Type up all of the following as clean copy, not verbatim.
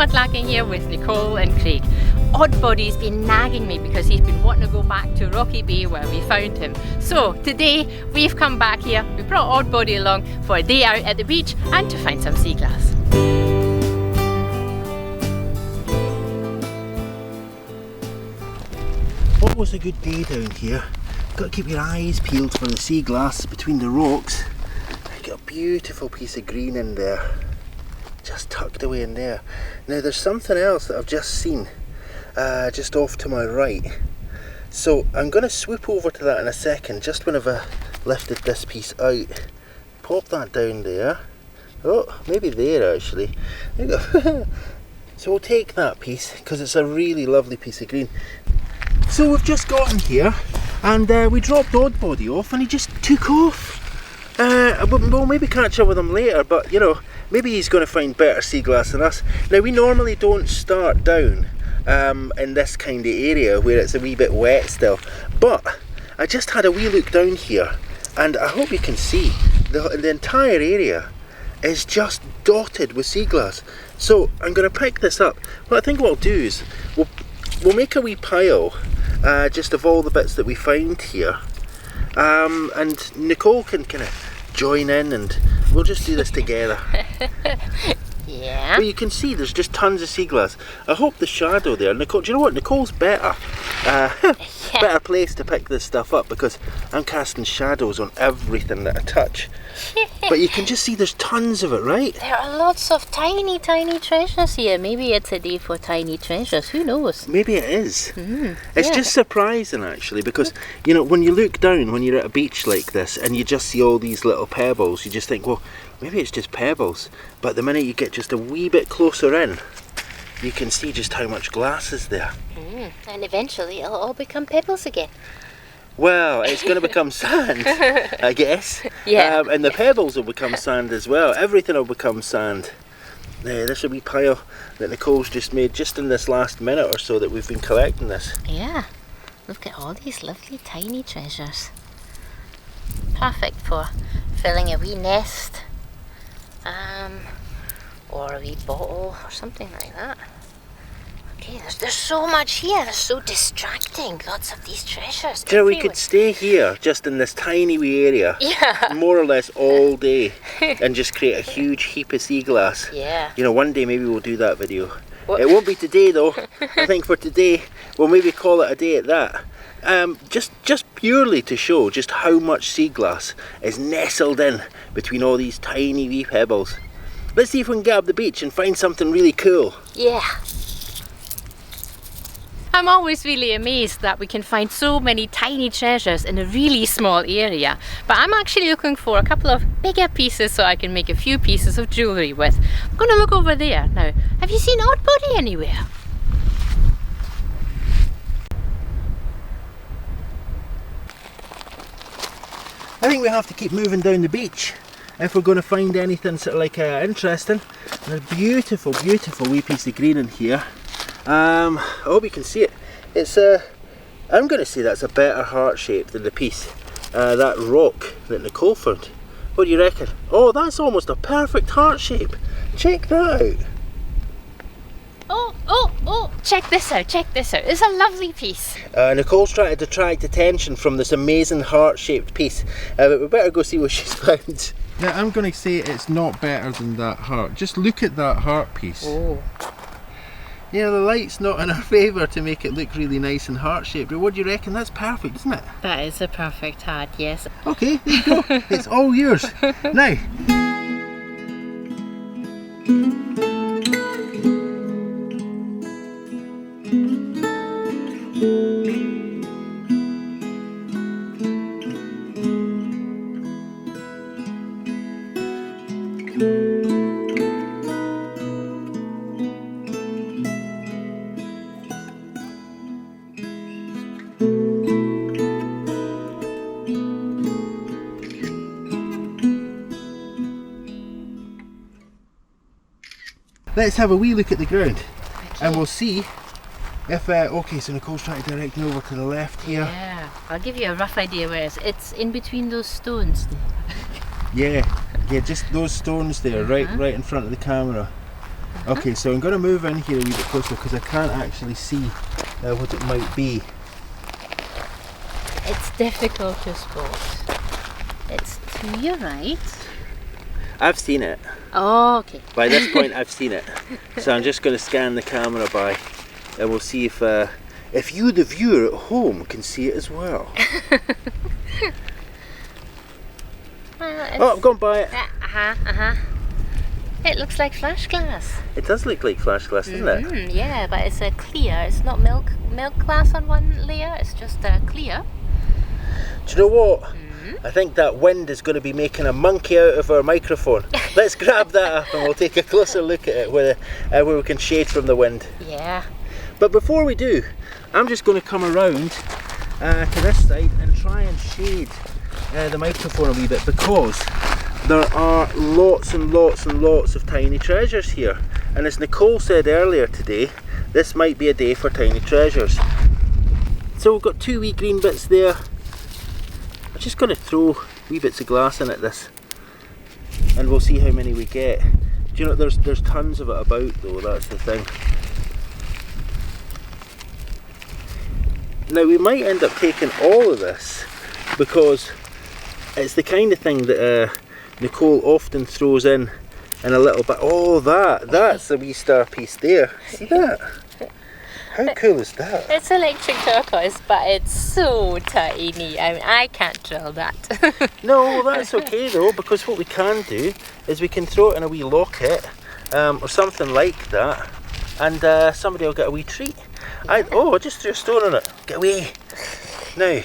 Mudlarking here with Nicole and Craig. Oddbody's been nagging me because he's been wanting to go back to Rocky Bay where we found him. So today we've come back here. We brought Oddbody along for a day out at the beach and to find some sea glass. Always a good day down here. Got to keep your eyes peeled for the sea glass between the rocks. I got a beautiful piece of green in there, just tucked away in there. Now there's something else that I've just seen, just off to my right. So I'm going to swoop over to that in a second, just when I've lifted this piece out. Pop that down there. Oh, maybe there actually. There you go. So we'll take that piece because it's a really lovely piece of green. So we've just gotten here and we dropped Oddbody off and he just took off. We'll maybe catch up with him later, but you know, maybe he's going to find better sea glass than us. Now we normally don't start down in this kind of area where it's a wee bit wet still, but I just had a wee look down here and I hope you can see the entire area is just dotted with sea glass. So I'm going to pick this up. What I think what I'll do is we'll make a wee pile just of all the bits that we find here, and Nicole can kind of join in and we'll just do this together. Yeah. Well, you can see there's just tons of sea glass. I hope the shadow there, Nicole, do you know what, Nicole's better better place to pick this stuff up because I'm casting shadows on everything that I touch. But you can just see there's tons of it, right? There are lots of tiny treasures here. Maybe it's a day for tiny treasures, who knows? Maybe it is. It's just surprising actually, because you know, when you look down, when you're at a beach like this and you just see all these little pebbles, you just think, well, maybe it's just pebbles. But the minute you get just a wee bit closer in, you can see just how much glass is there. And eventually it'll all become pebbles again. Well, it's going to become sand, I guess. Yeah. And the pebbles will become sand as well. Everything will become sand. There, this will be pile that Nicole's just made just in this last minute or so that we've been collecting this. Yeah. Look at all these lovely tiny treasures. Perfect for filling a wee nest, or a wee bottle or something like that. Okay, there's so much here. It's so distracting. Lots of these treasures. You know, we could stay here just in this tiny wee area, more or less all day, and just create a huge heap of sea glass. Yeah. You know, one day maybe we'll do that video. What? It won't be today though. I think for today we'll maybe call it a day at that. Just purely to show just how much sea glass is nestled in between all these tiny wee pebbles. Let's see if we can get up the beach and find something really cool. Yeah. I'm always really amazed that we can find so many tiny treasures in a really small area. But I'm actually looking for a couple of bigger pieces so I can make a few pieces of jewellery with. I'm going to look over there. Now, have you seen Oddbody anywhere? I think we have to keep moving down the beach if we're going to find anything sort of like interesting. There's a beautiful wee piece of green in here. I hope you can see it. It's I'm going to say that's a better heart shape than the piece, that rock that Nicole found. What do you reckon? Oh, that's almost a perfect heart shape. Check that out. Oh, check this out, It's a lovely piece. Nicole's trying to detract attention from this amazing heart-shaped piece, but we better go see what she's found. Yeah, I'm going to say it's not better than that heart. Just look at that heart piece. Oh. Yeah, the light's not in our favour to make it look really nice and heart-shaped, but what do you reckon? That's perfect, isn't it? That is a perfect heart, yes. Okay, there you go. It's all yours. Now. Let's have a wee look at the ground, and we'll see if, okay, so Nicole's trying to direct me over to the left here. Yeah, I'll give you a rough idea where it's in between those stones. Yeah, just those stones there, right in front of the camera. Okay, so I'm going to move in here a wee bit closer because I can't actually see what it might be. It's difficult to spot. It's to your right. I've seen it. Oh, okay. By this point I've seen it. So I'm just going to scan the camera by and we'll see if you, the viewer at home, can see it as well. Oh, I've gone by it. It looks like flash glass. It does look like flash glass, doesn't it? Yeah, but it's a clear. It's not milk glass on one layer. It's just clear. Do you know what? I think that wind is going to be making a monkey out of our microphone. Let's grab that up and we'll take a closer look at it where we can shade from the wind. Yeah. But before we do, I'm just going to come around to this side and try and shade the microphone a wee bit because there are lots and lots and lots of tiny treasures here. And as Nicole said earlier today, this might be a day for tiny treasures. So we've got 2 wee green bits there. I'm just going to throw wee bits of glass in at this and we'll see how many we get. Do you know, there's tons of it about though, that's the thing. Now we might end up taking all of this because it's the kind of thing that Nicole often throws in a little bit. Oh, that's a wee star piece there. See that? How cool is that? It's electric turquoise, but it's so tiny. I mean, I can't drill that. No, that's okay though, because what we can do is we can throw it in a wee locket or something like that, and somebody will get a wee treat. I just threw a stone on it. Get away. Now,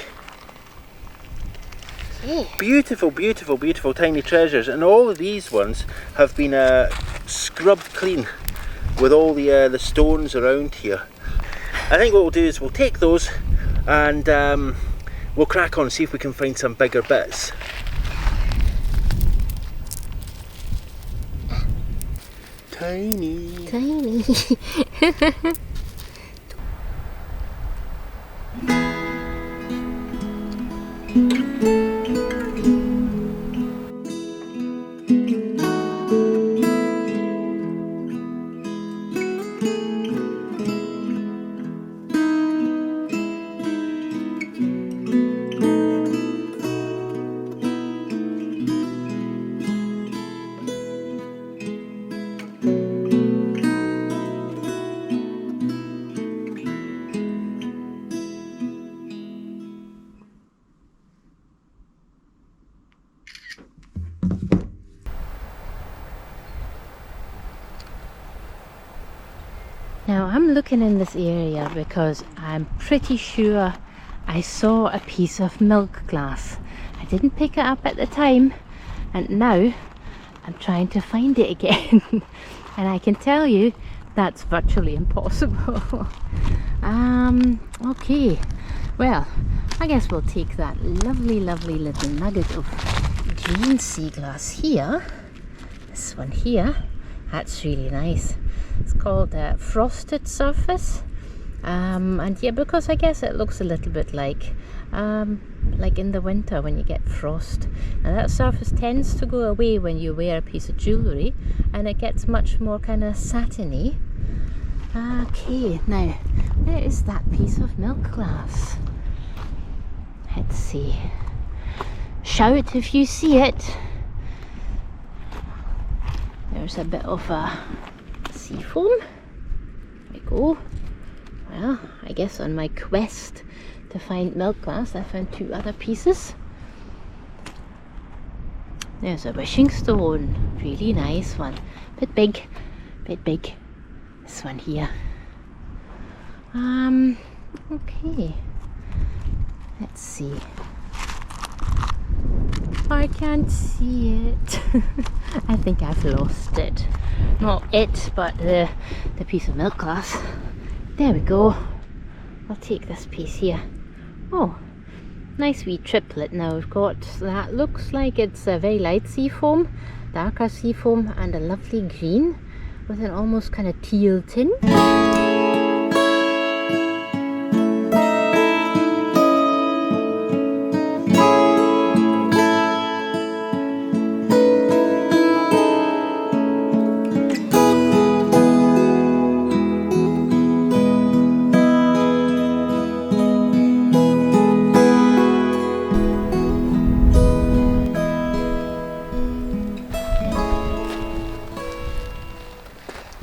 beautiful, beautiful, beautiful tiny treasures, and all of these ones have been scrubbed clean with all the stones around here. I think what we'll do is we'll take those and we'll crack on and see if we can find some bigger bits. Tiny. Tiny. Now I'm looking in this area because I'm pretty sure I saw a piece of milk glass. I didn't pick it up at the time and now I'm trying to find it again. And I can tell you that's virtually impossible. Okay, well I guess we'll take that lovely little nugget of green sea glass here. This one here, that's really nice. It's called frosted surface, and yeah, because I guess it looks a little bit like in the winter when you get frost, and that surface tends to go away when you wear a piece of jewellery and it gets much more kind of satiny. Okay, now where is that piece of milk glass? Let's see. Shout if you see it. There's a bit of a sea foam. There we go. Well, I guess on my quest to find milk glass I found 2 other pieces. There's a wishing stone, really nice one. Bit big. This one here. Okay. Let's see. I can't see it. I think I've lost it. Not it, but the piece of milk glass. There we go. I'll take this piece here. Oh, nice wee triplet. Now we've got that. Looks like it's a very light sea foam, darker sea foam, and a lovely green with an almost kind of teal tint.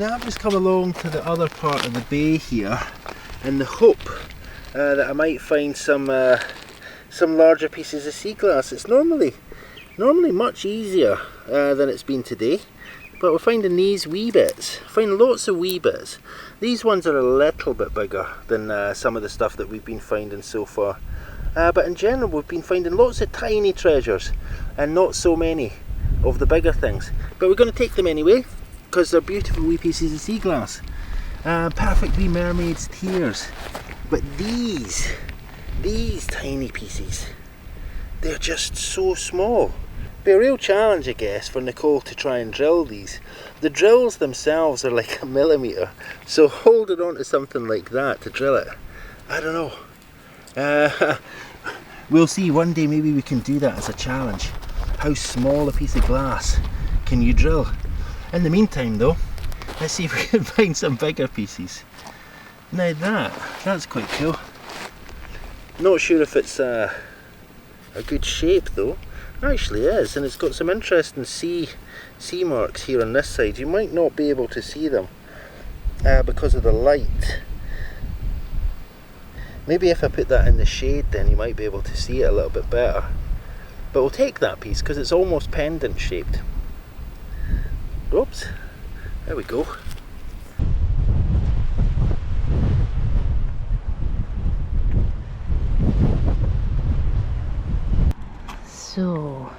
Now I've just come along to the other part of the bay here in the hope that I might find some larger pieces of sea glass. It's normally much easier than it's been today, but we're finding these wee bits. Finding lots of wee bits. These ones are a little bit bigger than some of the stuff that we've been finding so far. But in general we've been finding lots of tiny treasures and not so many of the bigger things. But we're going to take them anyway because they're beautiful wee pieces of sea glass. Perfect wee mermaid's tears. But these tiny pieces, they're just so small. Be a real challenge, I guess, for Nicole to try and drill these. The drills themselves are like a millimetre, so holding on to something like that to drill it, I don't know. We'll see, one day maybe we can do that as a challenge. How small a piece of glass can you drill? In the meantime though, let's see if we can find some bigger pieces. Now that's quite cool. Not sure if it's a good shape though. Actually is, and it's got some interesting sea marks here on this side. You might not be able to see them because of the light. Maybe if I put that in the shade then you might be able to see it a little bit better. But we'll take that piece because it's almost pendant shaped. Oops, there we go. So,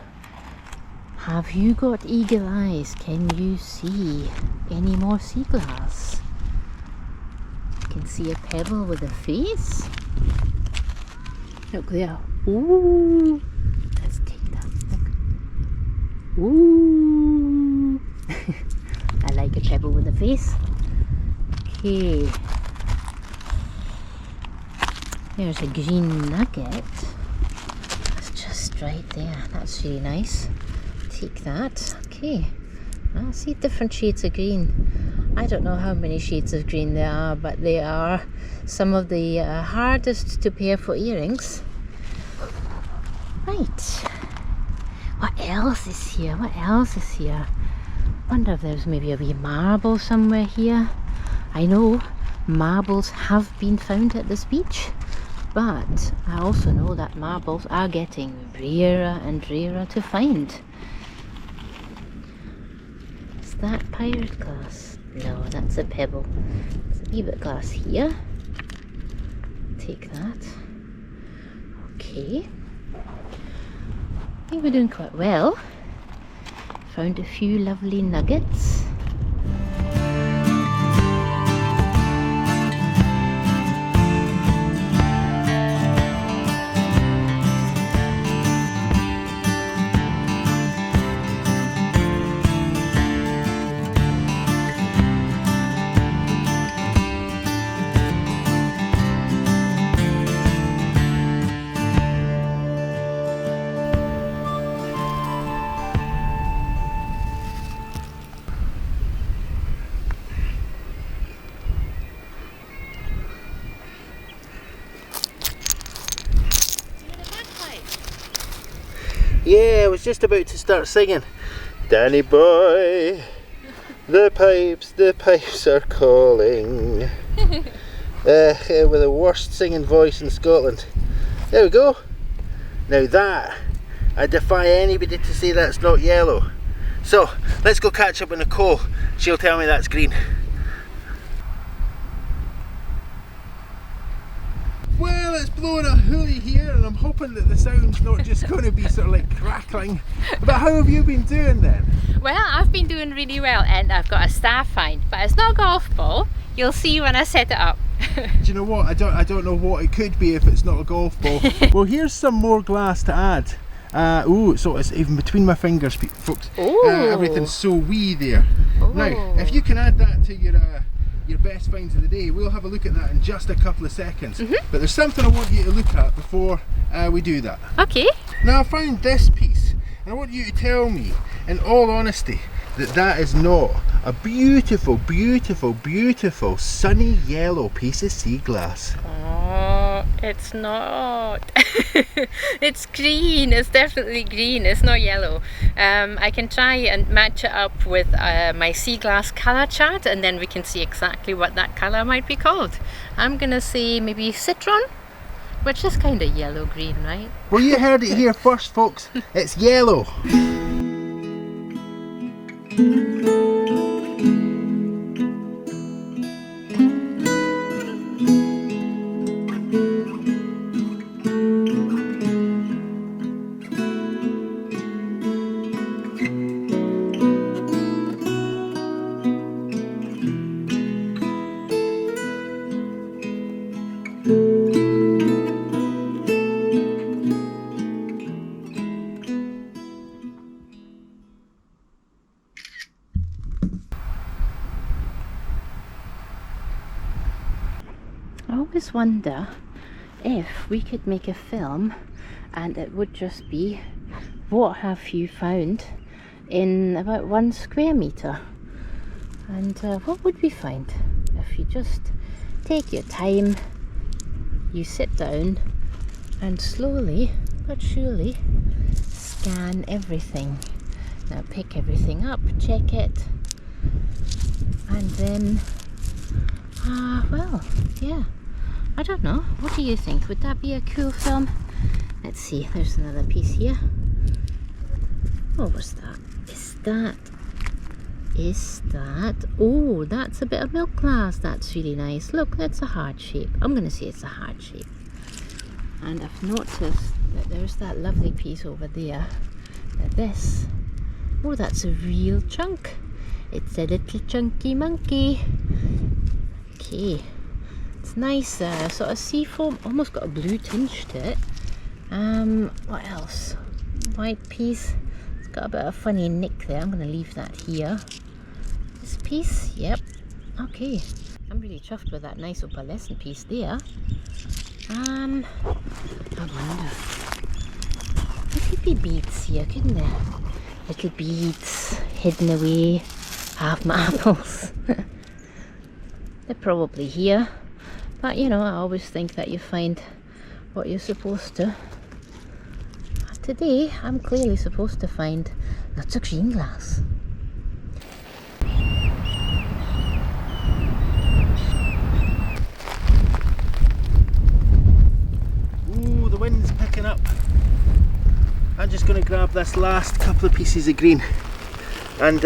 have you got eagle eyes? Can you see any more sea glass? You can see a pebble with a face. Look there. Ooh! Let's take that. Look. Ooh! I like a pebble with a face. Okay. There's a green nugget. Right there, that's really nice. Take that. Okay, I see different shades of green. I don't know how many shades of green there are, but they are some of the hardest to pair for earrings. Right, what else is here? What else is here? Wonder if there's maybe a wee marble somewhere here. I know marbles have been found at this beach, but I also know that marbles are getting rarer and rarer to find. Is that pirate glass? No, that's a pebble. There's a wee bit of glass here. Take that. Okay. I think we're doing quite well. Found a few lovely nuggets. Yeah, I was just about to start singing. Danny boy, the pipes are calling. With the worst singing voice in Scotland. There we go. Now that, I defy anybody to say that's not yellow. So, let's go catch up with Nicole. She'll tell me that's green. Well, it's blowing a hoolie here and I'm hoping that the sound's not just going to be sort of like crackling. But how have you been doing then? Well, I've been doing really well and I've got a star find, but it's not a golf ball. You'll see when I set it up. Do you know what? I don't know what it could be if it's not a golf ball. Well, here's some more glass to add. Ooh, so it's even between my fingers, folks. Everything's so wee there. Ooh. Now, if you can add that to your best finds of the day, we'll have a look at that in just a couple of seconds. But there's something I want you to look at before we do that. Okay. Now, I found this piece, and I want you to tell me, in all honesty, that is not a beautiful, beautiful, beautiful sunny yellow piece of sea glass. Oh, It's not. It's green. It's definitely green. It's not yellow. I can try and match it up with my sea glass colour chart, and then we can see exactly what that colour might be called. I'm gonna say maybe citron, which is kind of yellow-green, right? Well, you heard it here first, folks. It's yellow. I always wonder if we could make a film and it would just be what have you found in about 1 square meter, and what would we find if you just take your time, you sit down and slowly but surely scan everything. Now pick everything up, check it, and then well, yeah, I don't know. What do you think? Would that be a cool film? Let's see, there's another piece here. What was that? Is that, oh, that's a bit of milk glass. That's really nice. Look, that's a heart shape. I'm going to say it's a heart shape. And I've noticed that there's that lovely piece over there. Now this, oh, that's a real chunk. It's a little chunky monkey. Okay, it's nice, sort of seafoam, almost got a blue tinge to it. What else? White piece, it's got a bit of a funny nick there. I'm going to leave that here. This piece, yep, okay. I'm really chuffed with that nice opalescent piece there. I wonder, there could be beads here, couldn't there? Little beads hidden away, half marbles. They're probably here, but you know, I always think that you find what you're supposed to. Today, I'm clearly supposed to find lots of green glass. Ooh, the wind's picking up. I'm just going to grab this last couple of pieces of green and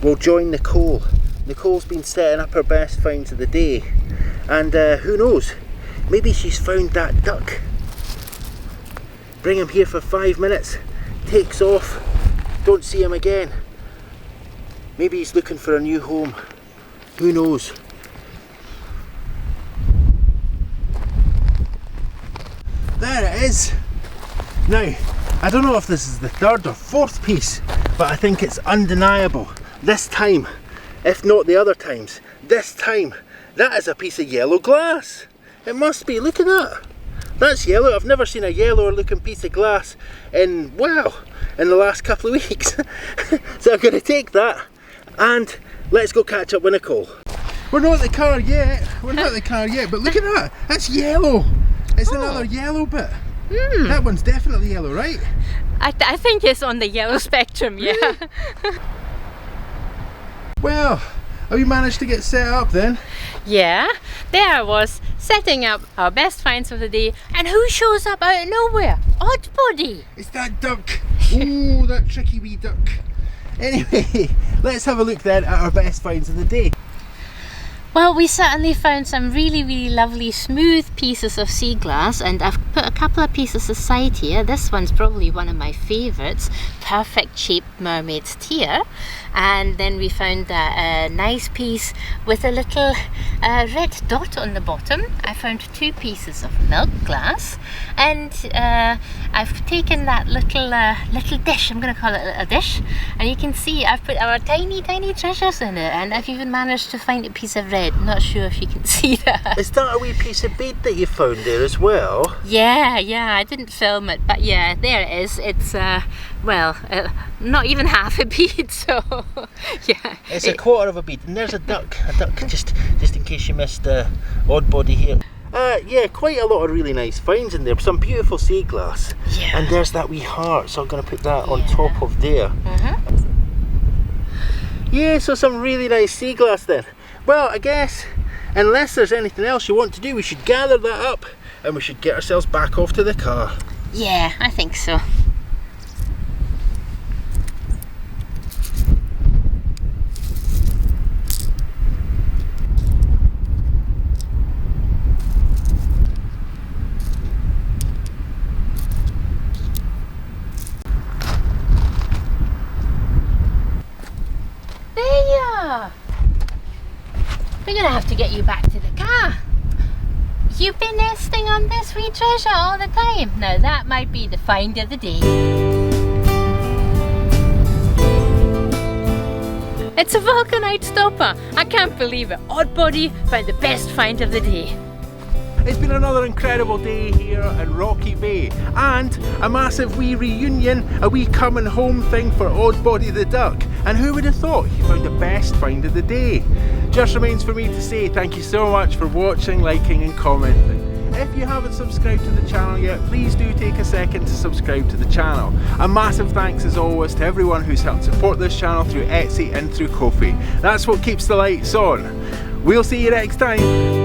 we'll join Nicole. Nicole's been setting up her best finds of the day, and who knows, maybe she's found that duck. Bring him here for 5 minutes, takes off, don't see him again. Maybe he's looking for a new home, who knows. There it is. Now, I don't know if this is the 3rd or 4th piece, but I think it's undeniable. This time, if not the other times, this time, that is a piece of yellow glass. It must be, look at that. That's yellow. I've never seen a yellower looking piece of glass in, wow, in the last couple of weeks. So I'm going to take that and let's go catch up with Nicole. We're not at the car yet. We're not at the car yet, but look at that. That's yellow. It's another yellow bit. That one's definitely yellow, right? I think it's on the yellow spectrum, yeah. Really? Well, have you managed to get set up then? Yeah, there I was setting up our best finds of the day, and who shows up out of nowhere? Oddbody! It's that duck. Ooh, that tricky wee duck. Anyway, let's have a look then at our best finds of the day. Well, we certainly found some really lovely smooth pieces of sea glass, and I've put a couple of pieces aside here. This one's probably one of my favourites, perfect shaped mermaid's tear. And then we found a nice piece with a little red dot on the bottom. I found 2 pieces of milk glass, and I've taken that little dish, I'm going to call it a dish, and you can see I've put our tiny treasures in it, and I've even managed to find a piece of red. Not sure if you can see that. Is that a wee piece of bead that you found there as well? Yeah, I didn't film it, but yeah, there it is. It's well, not even half a bead, so yeah. It's a quarter of a bead, and there's a duck, just in case you missed Oddbody here. Yeah, quite a lot of really nice finds in there. Some beautiful sea glass. Yeah. And there's that wee heart, so I'm going to put that on top of there. Yeah, so some really nice sea glass then. Well, I guess, unless there's anything else you want to do, we should gather that up and we should get ourselves back off to the car. Yeah, I think so. There you are. We're gonna have to get you back to the car. You've been nesting on this wee treasure all the time. Now that might be the find of the day. It's a vulcanite stopper. I can't believe it. Oddbody found the best find of the day. It's been another incredible day here in Rocky Bay, and a massive wee reunion, a wee coming home thing for Oddbody the duck. And who would have thought he found the best find of the day? Just remains for me to say thank you so much for watching, liking and commenting. If you haven't subscribed to the channel yet, please do take a second to subscribe to the channel. A massive thanks as always to everyone who's helped support this channel through Etsy and through Ko-fi. That's what keeps the lights on. We'll see you next time.